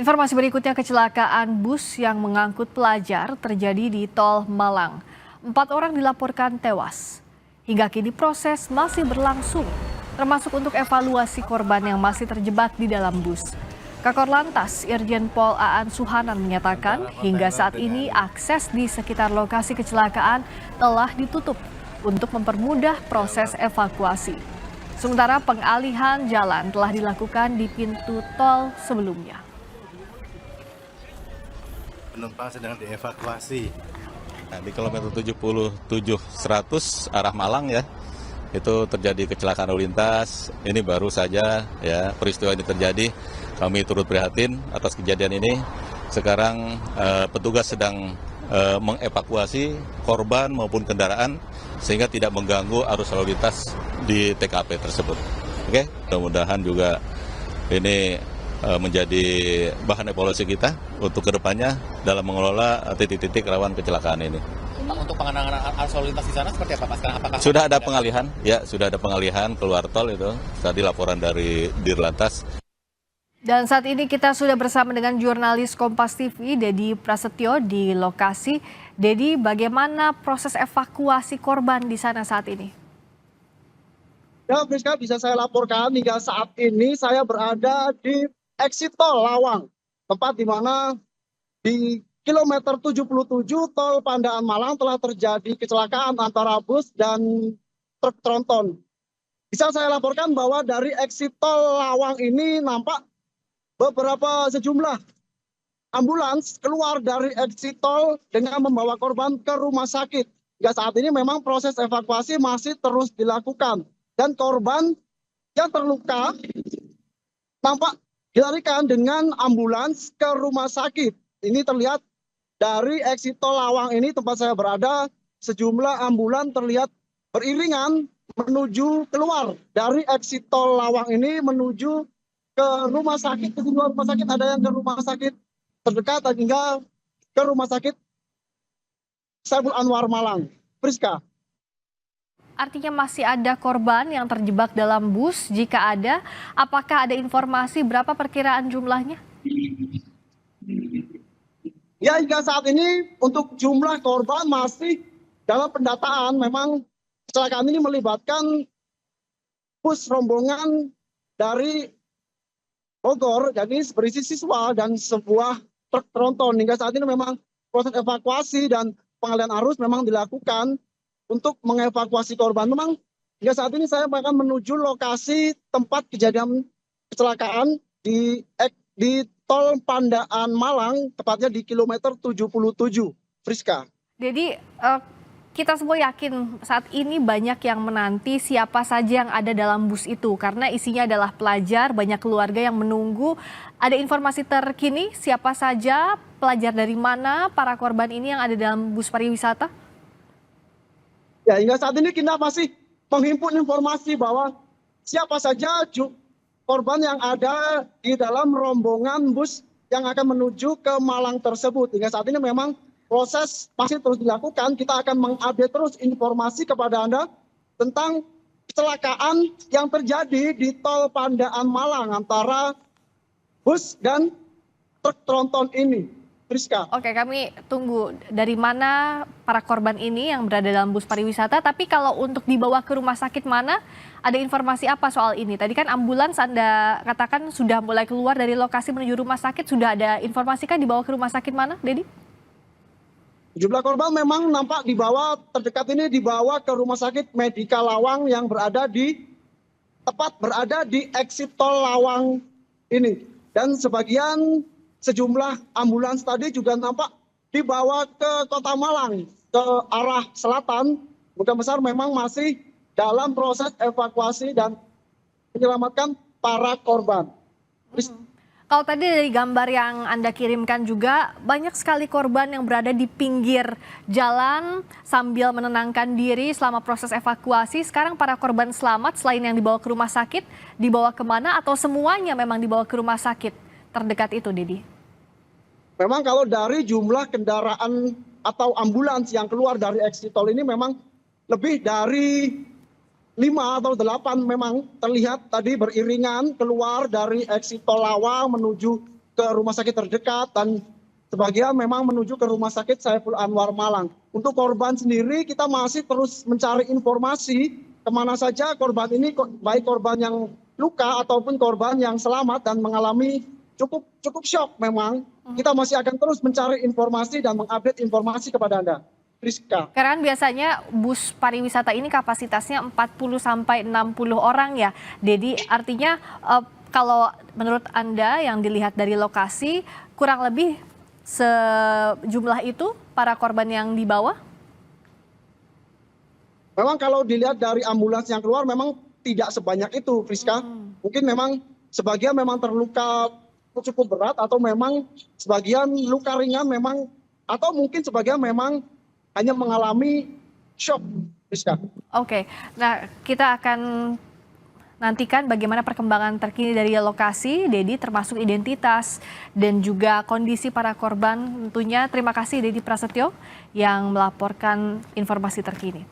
Informasi berikutnya, kecelakaan bus yang mengangkut pelajar terjadi di Tol Malang. 4 orang dilaporkan tewas. Hingga kini proses masih berlangsung, termasuk untuk evaluasi korban yang masih terjebak di dalam bus. Kakor Lantas Irjen Pol Aan Suhanan menyatakan hingga saat ini akses di sekitar lokasi kecelakaan telah ditutup untuk mempermudah proses evakuasi. Sementara pengalihan jalan telah dilakukan di pintu tol sebelumnya. Penumpang sedang dievakuasi. Nah, di kilometer 77 100 arah Malang ya, itu terjadi kecelakaan lalu lintas. Ini baru saja ya peristiwa ini terjadi. Kami turut prihatin atas kejadian ini. Sekarang petugas sedang mengevakuasi korban maupun kendaraan sehingga tidak mengganggu arus lalu lintas di TKP tersebut. Oke, mudah-mudahan juga ini menjadi bahan evaluasi kita untuk kedepannya dalam mengelola titik-titik rawan kecelakaan ini. Untuk pengenangan arus lalu lintas di sana seperti apa, Pak? Apakah sudah ada pengalihan? Ya, sudah ada pengalihan keluar tol itu. Tadi laporan dari Dirlantas. Dan saat ini kita sudah bersama dengan jurnalis Kompas TV, Dedi Prasetyo di lokasi. Dedi, bagaimana proses evakuasi korban di sana saat ini? Ya, Friska, bisa saya laporkan hingga saat ini saya berada di exit tol Lawang, tempat di mana di kilometer 77 tol Pandaan Malang telah terjadi kecelakaan antara bus dan truk tronton. Bisa saya laporkan bahwa dari exit tol Lawang ini nampak beberapa sejumlah ambulans keluar dari exit tol dengan membawa korban ke rumah sakit. Hingga saat ini memang proses evakuasi masih terus dilakukan. Dan korban yang terluka tampak dilarikan dengan ambulans ke rumah sakit. Ini terlihat dari exit tol Lawang ini tempat saya berada, sejumlah ambulans terlihat beriringan menuju keluar dari exit tol Lawang ini menuju ke rumah sakit. Kedua rumah sakit, ada yang ke rumah sakit terdekat dan hingga ke rumah sakit Saiful Anwar Malang. Priska. Artinya masih ada korban yang terjebak dalam bus. Jika ada, apakah ada informasi berapa perkiraan jumlahnya? Ya, hingga saat ini untuk jumlah korban masih dalam pendataan. Memang kecelakaan ini melibatkan bus rombongan dari Bogor, jadi berisi siswa dan sebuah truk tronton. Hingga saat ini memang proses evakuasi dan pengalihan arus memang dilakukan untuk mengevakuasi korban. Memang hingga saat ini saya akan menuju lokasi tempat kejadian kecelakaan di tol Pandaan Malang, tepatnya di kilometer 77. Friska. Jadi kita semua yakin saat ini banyak yang menanti siapa saja yang ada dalam bus itu. Karena isinya adalah pelajar, banyak keluarga yang menunggu. Ada informasi terkini siapa saja, pelajar dari mana, para korban ini yang ada dalam bus pariwisata? Ya, hingga saat ini kita masih menghimpun informasi bahwa siapa saja korban yang ada di dalam rombongan bus yang akan menuju ke Malang tersebut. Hingga saat ini memang proses masih terus dilakukan. Kita akan mengupdate terus informasi kepada Anda tentang kecelakaan yang terjadi di tol Pandaan Malang antara bus dan truk tronton ini. Priska. Oke, kami tunggu dari mana para korban ini yang berada dalam bus pariwisata. Tapi kalau untuk dibawa ke rumah sakit mana, ada informasi apa soal ini? Tadi kan ambulans Anda katakan sudah mulai keluar dari lokasi menuju rumah sakit. Sudah ada informasi kan dibawa ke rumah sakit mana, Dedi? Jumlah korban memang nampak dibawa terdekat ini dibawa ke rumah sakit Medika Lawang yang tepat berada di exit tol Lawang ini. Dan sebagian sejumlah ambulans tadi juga nampak dibawa ke Kota Malang, ke arah selatan. Kemungkinan besar memang masih dalam proses evakuasi dan menyelamatkan para korban. Kalau tadi dari gambar yang Anda kirimkan juga, banyak sekali korban yang berada di pinggir jalan sambil menenangkan diri selama proses evakuasi. Sekarang para korban selamat selain yang dibawa ke rumah sakit, dibawa kemana atau semuanya memang dibawa ke rumah sakit terdekat itu, Dedi? Memang kalau dari jumlah kendaraan atau ambulans yang keluar dari exit tol ini memang lebih dari 5 atau 8 memang terlihat tadi beriringan keluar dari exit tol Lawang menuju ke rumah sakit terdekat dan sebagian memang menuju ke Rumah Sakit Saiful Anwar Malang. Untuk korban sendiri kita masih terus mencari informasi kemana saja korban ini, baik korban yang luka ataupun korban yang selamat dan mengalami cukup syok memang. Kita masih akan terus mencari informasi dan mengupdate informasi kepada Anda. Rizka. Karena kan biasanya bus pariwisata ini kapasitasnya 40 sampai 60 orang ya. Jadi artinya kalau menurut Anda yang dilihat dari lokasi kurang lebih sejumlah itu para korban yang dibawa? Memang kalau dilihat dari ambulans yang keluar memang tidak sebanyak itu, Friska. Mungkin memang sebagian memang terluka cukup berat atau memang sebagian luka ringan memang atau mungkin sebagian memang hanya mengalami shock, Friska. Oke, nah kita akan nantikan bagaimana perkembangan terkini dari lokasi, Dedi, termasuk identitas dan juga kondisi para korban tentunya. Terima kasih Dedi Prasetyo yang melaporkan informasi terkini.